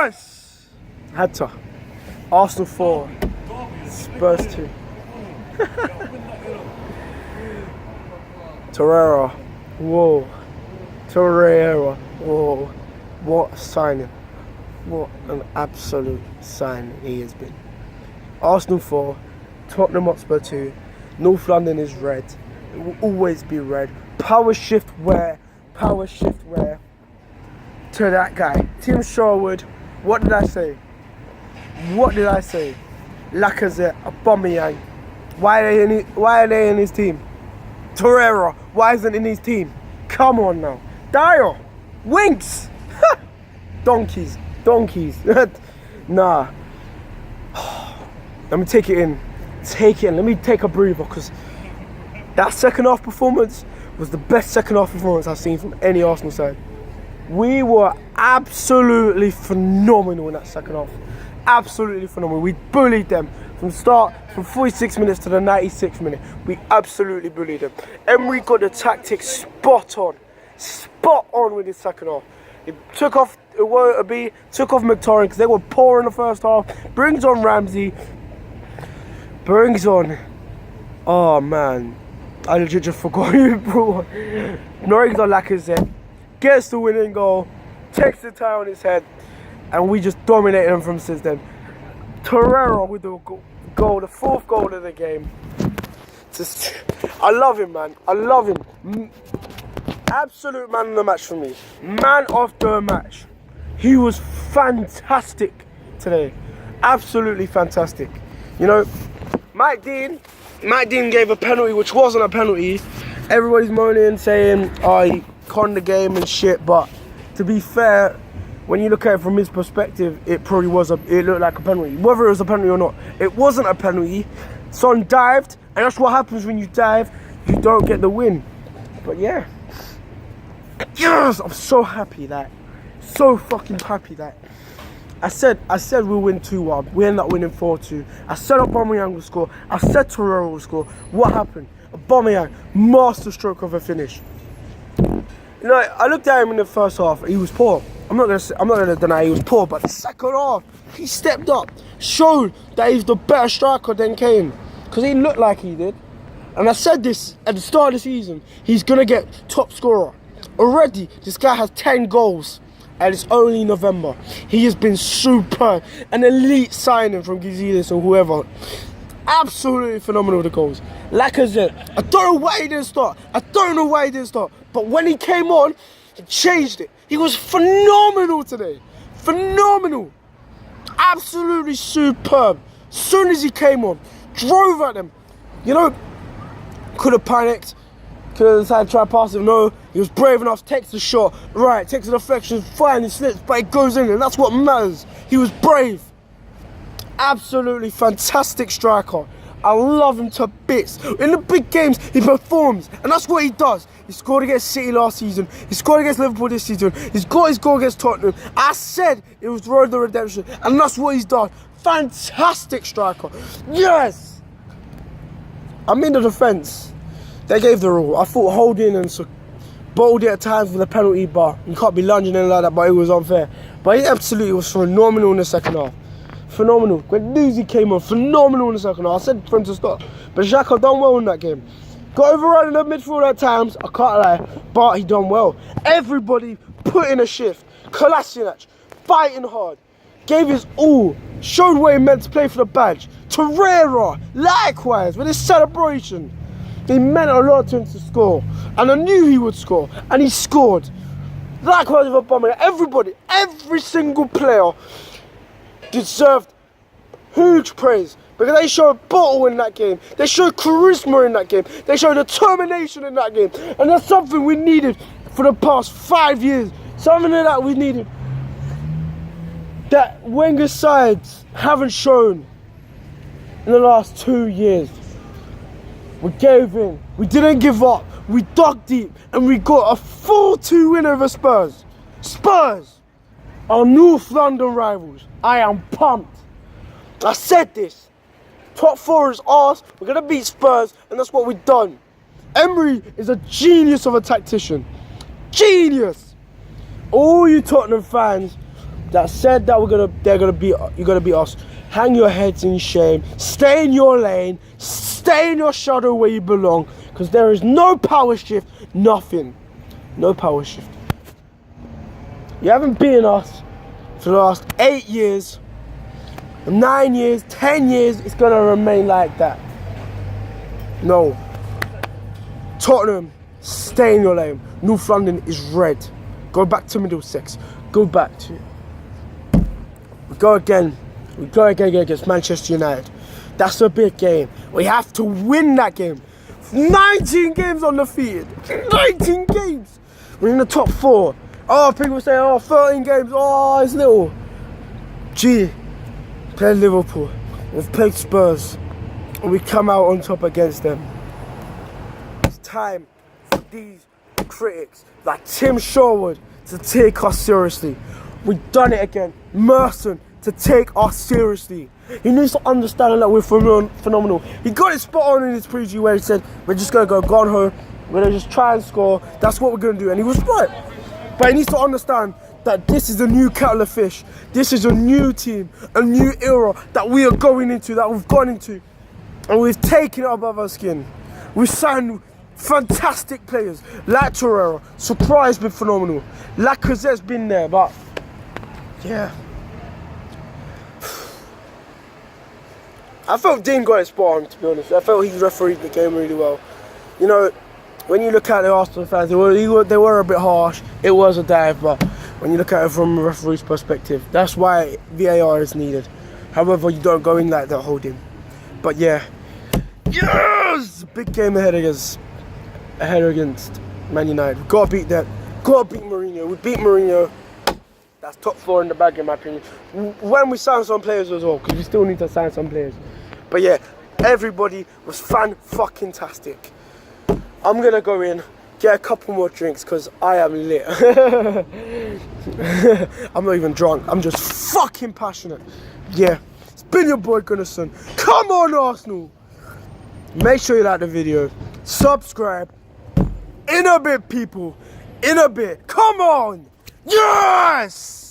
Yes! Had to. Arsenal 4, Spurs 2. Torriera. Whoa. Torriera. Whoa. What a signing. What an absolute signing he has been. Arsenal 4, Tottenham Hotspur 2. North London is red. It will always be red. Power shift where? Power shift where? To that guy. Tim Sherwood. What did I say? What did I say? Lacazette, Aubameyang. Why are they in his team? Torriera, why isn't in his team? Come on now. Dyer, Winks. Donkeys. Nah. Let me take it in. Let me take a breather, because that second half performance was the best second half performance I've seen from any Arsenal side. We were absolutely phenomenal in that second half. Absolutely phenomenal. We bullied them from start, from 46 minutes to the 96th minute. We absolutely bullied them. Emery got the tactics spot on with his second half. He took off McTorrin because they were poor in the first half. Brings on Ramsey. Oh man, I legit just forgot who he brought on. Brings on Lacazette. Gets the winning goal. Takes the tie on his head. And we just dominated him from since then. Torriera with the goal, the fourth goal of the game. I love him, man. I love him. Absolute man of the match for me. Man of the match. He was fantastic today. Absolutely fantastic. You know, Mike Dean gave a penalty which wasn't a penalty. Everybody's moaning, saying, oh, he conned the game and shit. But to be fair, when you look at it from his perspective, it looked like a penalty. Whether it was a penalty or not, it wasn't a penalty. Son dived, and that's what happens when you dive. You don't get the win. But yeah. Yes, I'm so happy that. So fucking happy that. I said we'll win 2-1. We ended up winning 4-2. I said Aubameyang will score. I said Torriera will score. What happened? Aubameyang, masterstroke of a finish. You know, I looked at him in the first half. He was poor. I'm not gonna deny he was poor, but the second half, he stepped up, showed that he's the better striker than Kane, because he looked like he did. And I said this at the start of the season, he's gonna get top scorer. Already, this guy has 10 goals, and it's only November. He has been superb, an elite signing from Gazidis or whoever. Absolutely phenomenal with the goals. Lacazette, I don't know why he didn't start. But when he came on, he changed it. He was phenomenal today. Phenomenal. Absolutely superb. Soon as he came on, drove at them. You know, could have panicked. Could have decided to try to pass him. No, he was brave enough, takes the shot. Right, takes the deflection, fine, he slips, but it goes in, and that's what matters. He was brave. Absolutely fantastic striker. I love him to bits. In the big games, he performs, and that's what he does. He scored against City last season. He scored against Liverpool this season. He's got his goal against Tottenham. I said it was road to redemption, and that's what he's done. Fantastic striker. Yes. I'm in the defence. They gave the rule. I thought holding and bowled it at times with a penalty, but you can't be lunging in like that, but it was unfair. But he absolutely was phenomenal in the second half. Phenomenal. Guendouzi came on, phenomenal in the second half. I said for him to stop. But Xhaka done well in that game. Got overrun in the midfield at times, I can't lie, but he done well. Everybody put in a shift. Kolasinac, fighting hard, gave his all, showed what he meant to play for the badge. Torriera, likewise, with his celebration. He meant a lot to him to score. And I knew he would score, and he scored. Likewise with Aubameyang. Everybody, every single player deserved huge praise, because they showed bottle in that game. They showed charisma in that game. They showed determination in that game. And that's something we needed for the past 5 years. Something that we needed that Wenger's sides haven't shown in the last 2 years. We gave in. We didn't give up. We dug deep, and we got a 4-2 win over Spurs. Spurs, our North London rivals. I am pumped. I said this. Top 4 is ours. We're going to beat Spurs, and that's what we've done. Emery is a genius of a tactician. Genius. All you Tottenham fans that said that you're gonna beat us. Hang your heads in shame. Stay in your lane. Stay in your shadow where you belong. Because there is no power shift. Nothing. No power shift. You haven't beaten us for the last 8 years, 9 years, 10 years. It's gonna remain like that. No. Tottenham, stay in your lane. North London is red. Go back to Middlesex. Go back to it. We go again against Manchester United. That's a big game. We have to win that game. 19 games undefeated. 19 games. We're in the top 4. Oh, people say, oh, 13 games. Oh, it's little. Gee, played Liverpool. We've played Spurs. And we come out on top against them. It's time for these critics like Tim Sherwood to take us seriously. We've done it again. Merson to take us seriously. He needs to understand that we're phenomenal. He got it spot on in his preview where he said, we're just going to go gone home. We're going to just try and score. That's what we're going to do. And he was right. But he needs to understand that this is a new kettle of fish. This is a new team, a new era that we are going into, that we've gone into. And we've taken it above our skin. We've signed fantastic players like Torriera. Surprise been phenomenal. Lacazette's been there, but yeah. I felt Dean got it spot on, to be honest. I felt he refereed the game really well. You know, when you look at the Arsenal fans, they were a bit harsh. It was a dive, but when you look at it from a referee's perspective, that's why VAR is needed. However, you don't go in like that holding. But yeah, yes, big game ahead against Man United. We've got to beat that. Got to beat Mourinho. We beat Mourinho. That's top 4 in the bag, in my opinion. When we sign some players as well, because we still need to sign some players. But yeah, everybody was fan-fucking-tastic. I'm going to go in, get a couple more drinks, because I am lit. I'm not even drunk. I'm just fucking passionate. Yeah. It's been your boy Gunnison. Come on, Arsenal. Make sure you like the video. Subscribe. In a bit, people. In a bit. Come on. Yes!